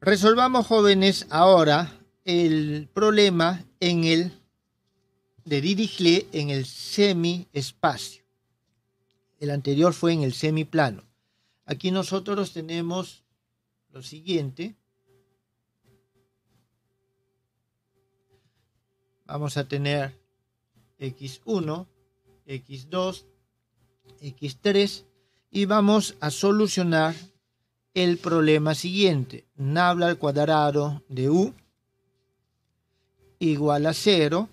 Resolvamos, jóvenes, ahora el problema de Dirichlet en el semiespacio. El anterior fue en el semiplano. Aquí nosotros tenemos lo siguiente. Vamos a tener x1, x2, x3 y vamos a solucionar el problema siguiente. Nabla al cuadrado de u igual a 0.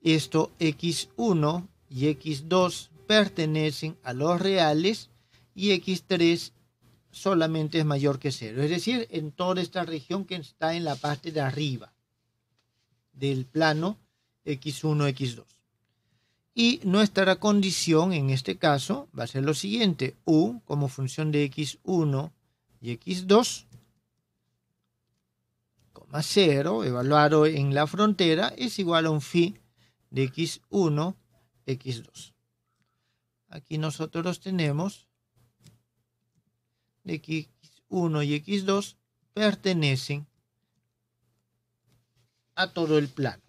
Esto x1 y x2 pertenecen a los reales y x3 solamente es mayor que 0. Es decir, en toda esta región que está en la parte de arriba del plano x1, x2. Y nuestra condición en este caso va a ser lo siguiente. U como función de x1 y x2, 0, evaluado en la frontera, es igual a un phi de x1, x2. Aquí nosotros tenemos de que x1 y x2 pertenecen a todo el plano.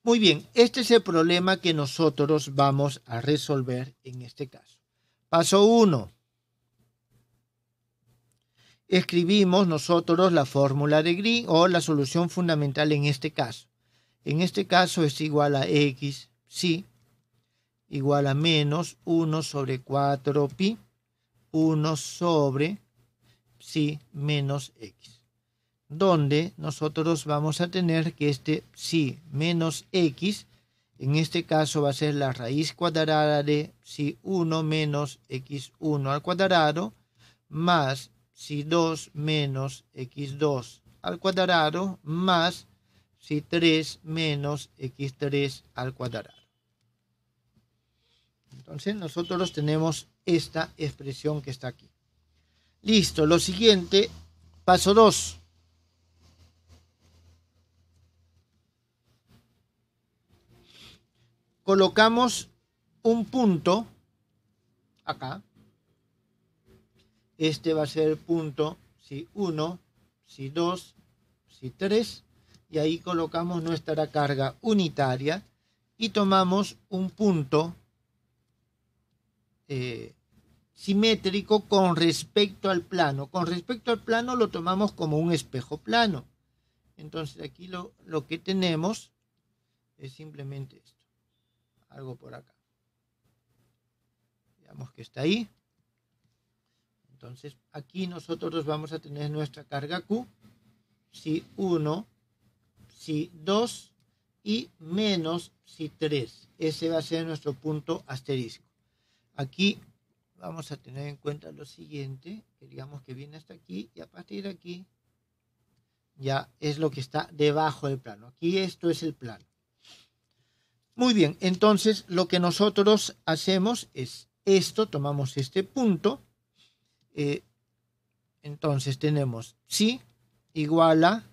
Muy bien, este es el problema que nosotros vamos a resolver en este caso. Paso 1. Escribimos nosotros la fórmula de Green o la solución fundamental en este caso. En este caso es igual a x, psi, igual a menos 1 sobre 4 pi, 1 sobre psi menos x. Donde nosotros vamos a tener que este psi menos x, en este caso va a ser la raíz cuadrada de psi 1 menos x1 al cuadrado, más psi 2 menos x2 al cuadrado, más psi 3 menos x3 al cuadrado. Entonces nosotros tenemos esta expresión que está aquí. Listo, lo siguiente, paso 2. Colocamos un punto acá. Este va a ser el punto psi 1, psi 2, psi 3. Y ahí colocamos nuestra carga unitaria y tomamos un punto simétrico con respecto al plano. Con respecto al plano lo tomamos como un espejo plano. Entonces aquí lo que tenemos es simplemente esto. Algo por acá. Veamos que está ahí. Entonces aquí nosotros vamos a tener nuestra carga Q, psi 1, psi 2 y menos psi 3. Ese va a ser nuestro punto asterisco. Aquí vamos a tener en cuenta lo siguiente, que digamos que viene hasta aquí y a partir de aquí ya es lo que está debajo del plano. Aquí esto es el plano. Muy bien, entonces lo que nosotros hacemos es esto, tomamos este punto, entonces tenemos psi igual a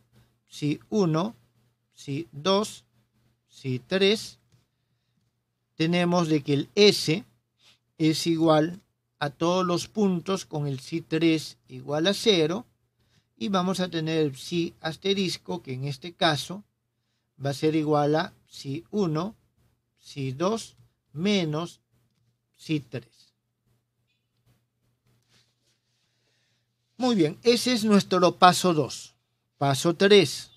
psi 1, psi 2, psi 3, tenemos de que el S es igual a todos los puntos con el psi 3 igual a 0 y vamos a tener el psi asterisco que en este caso va a ser igual a psi 1, psi 2 menos psi 3. Muy bien, ese es nuestro paso 2. Paso 3.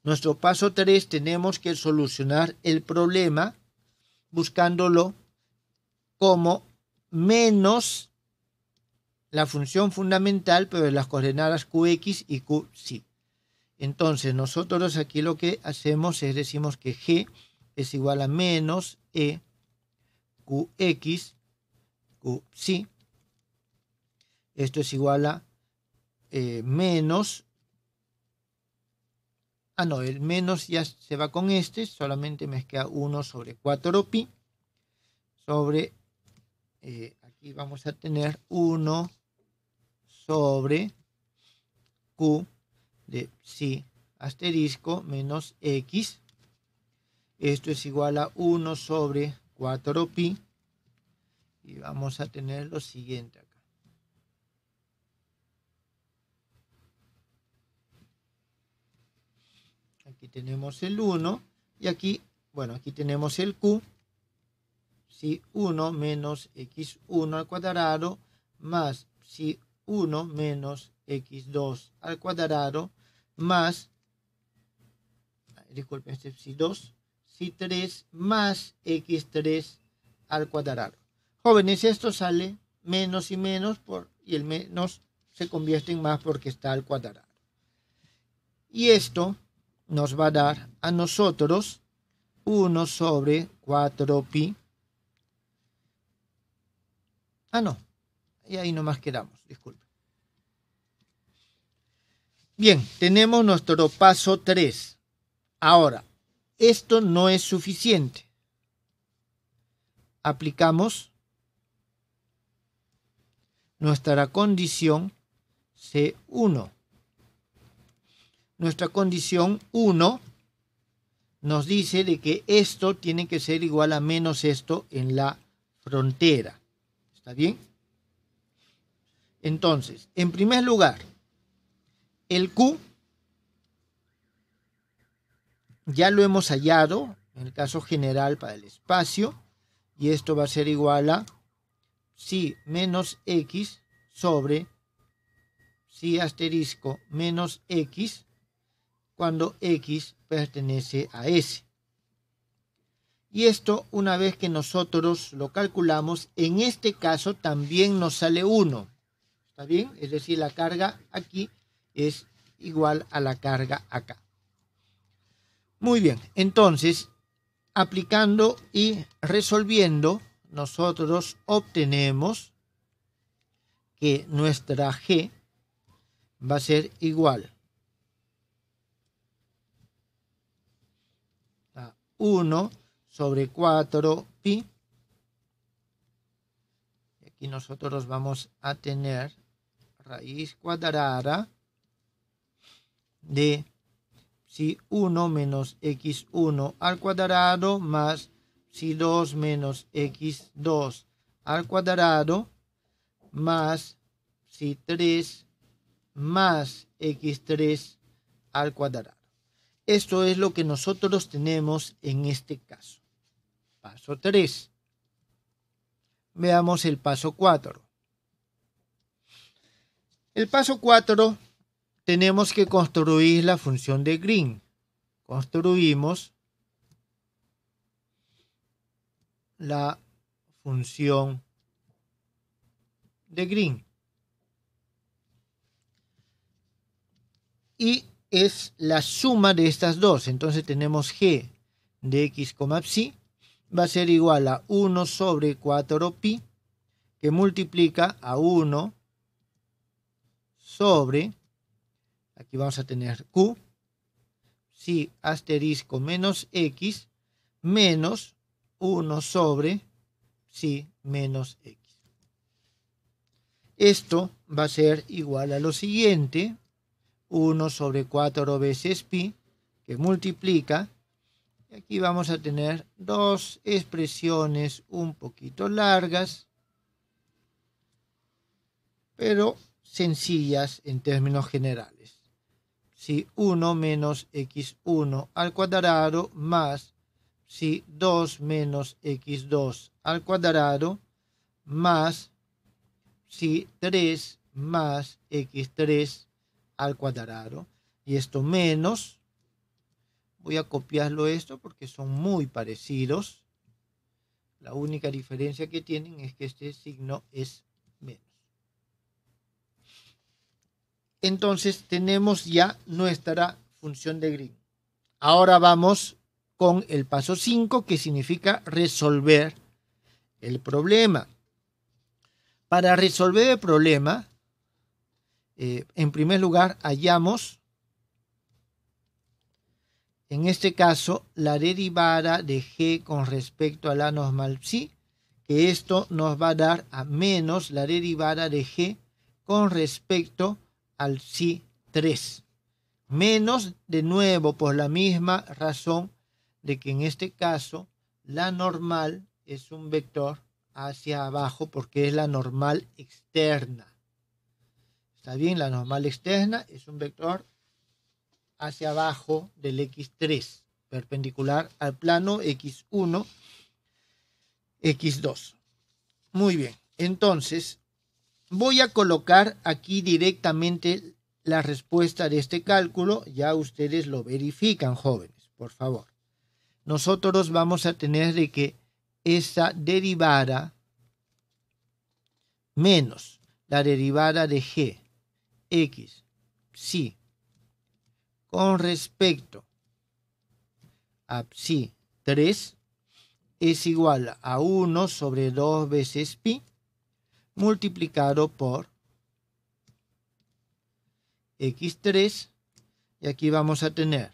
Nuestro paso 3 tenemos que solucionar el problema buscándolo como menos la función fundamental, pero de las coordenadas qx y qy. Entonces nosotros aquí lo que hacemos es decimos que g es igual a menos e qx qy. Esto es igual a menos, el menos ya se va con este, solamente me queda 1 sobre 4 pi sobre, aquí vamos a tener 1 sobre q de psi asterisco menos x. Esto es igual a 1 sobre 4 pi y vamos a tener lo siguiente acá. Aquí tenemos el 1 y aquí, bueno, aquí tenemos el Q. Si 1 menos x1 al cuadrado más si 1 menos x2 al cuadrado más, disculpen, este es si 2, si 3 más x3 al cuadrado. Jóvenes, esto sale menos y menos y el menos se convierte en más porque está al cuadrado. Y esto nos va a dar a nosotros 1 sobre 4pi. Ah, no. Y ahí nomás quedamos, disculpen. Bien, tenemos nuestro paso 3. Ahora, esto no es suficiente. Aplicamos nuestra condición C1. Nuestra condición 1 nos dice de que esto tiene que ser igual a menos esto en la frontera. ¿Está bien? Entonces, en primer lugar, el Q ya lo hemos hallado en el caso general para el espacio y esto va a ser igual a psi menos x sobre psi asterisco menos x cuando x pertenece a S. Y esto, una vez que nosotros lo calculamos, en este caso también nos sale 1. ¿Está bien? Es decir, la carga aquí es igual a la carga acá. Muy bien, entonces, aplicando y resolviendo, nosotros obtenemos que nuestra G va a ser igual a 1 sobre 4pi. Y aquí nosotros vamos a tener raíz cuadrada de psi 1 menos x1 al cuadrado más psi 2 menos x2 al cuadrado más psi 3 más x3 al cuadrado. Esto es lo que nosotros tenemos en este caso. Paso 3. Veamos el paso 4. El paso 4 tenemos que construir la función de Green. Construimos la función de Green. Y es la suma de estas dos. Entonces tenemos G de x, psi va a ser igual a 1 sobre 4pi que multiplica a 1 sobre, aquí vamos a tener Q, psi asterisco menos x menos 1 sobre psi menos x. Esto va a ser igual a lo siguiente, 1 sobre 4 veces pi, que multiplica, y aquí vamos a tener dos expresiones un poquito largas, pero sencillas en términos generales. Si 1 menos x1 al cuadrado más si 2 menos x2 al cuadrado más si 3 más x3 al cuadrado. Y esto menos, voy a copiarlo esto porque son muy parecidos. La única diferencia que tienen es que este signo es menos. Entonces tenemos ya nuestra función de Green. Ahora vamos con el paso 5, que significa resolver el problema. Para resolver el problema, en primer lugar, hallamos, en este caso, la derivada de G con respecto a la normal psi, que esto nos va a dar a menos la derivada de G con respecto al psi 3. Menos, de nuevo, por la misma razón de que en este caso la normal es un vector hacia abajo porque es la normal externa. ¿Está bien? La normal externa es un vector hacia abajo del x3, perpendicular al plano x1, x2. Muy bien, entonces voy a colocar aquí directamente la respuesta de este cálculo. Ya ustedes lo verifican, jóvenes, por favor. Nosotros vamos a tener de que esa derivada menos la derivada de g, x, psi, con respecto a psi 3 es igual a 1 sobre 2 veces pi multiplicado por x3, y aquí vamos a tener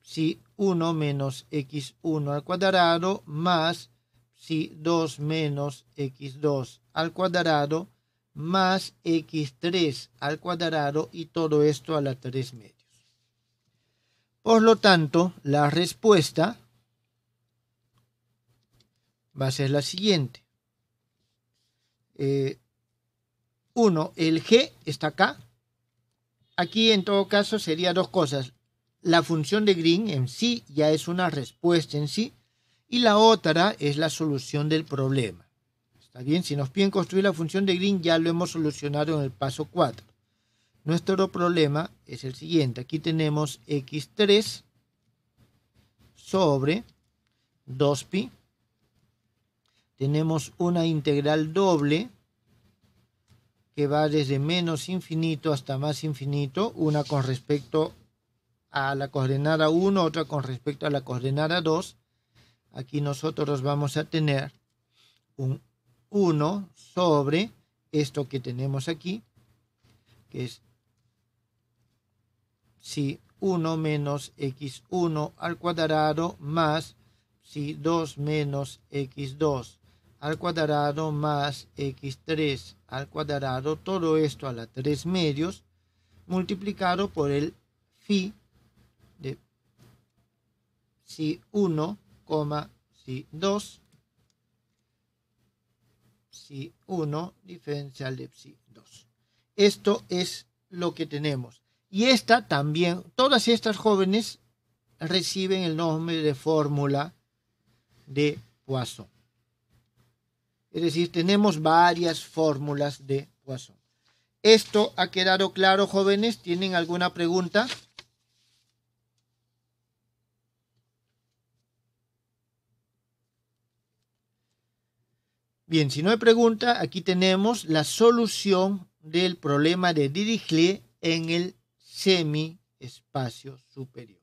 psi 1 menos x1 al cuadrado más psi 2 menos x2 al cuadrado más x3 al cuadrado, y todo esto a la 3 medios. Por lo tanto, la respuesta va a ser la siguiente. 1, el g está acá. Aquí en todo caso sería dos cosas. La función de Green en sí ya es una respuesta en sí, y la otra es la solución del problema. ¿Está bien? Si nos piden construir la función de Green, ya lo hemos solucionado en el paso 4. Nuestro problema es el siguiente. Aquí tenemos x3 sobre 2pi. Tenemos una integral doble que va desde menos infinito hasta más infinito, una con respecto a la coordenada 1, otra con respecto a la coordenada 2. Aquí nosotros vamos a tener un 1 sobre esto que tenemos aquí, que es psi 1 menos x1 al cuadrado más psi 2 menos x2 al cuadrado más x3 al cuadrado, todo esto a la 3 medios, multiplicado por el phi de psi 1, psi 2, psi 1 diferencial de psi 2. Esto es lo que tenemos. Y esta también, todas estas jóvenes reciben el nombre de fórmula de Poisson. Es decir, tenemos varias fórmulas de Poisson. ¿Esto ha quedado claro, jóvenes? ¿Tienen alguna pregunta? Bien, si no hay pregunta, aquí tenemos la solución del problema de Dirichlet en el semiespacio superior.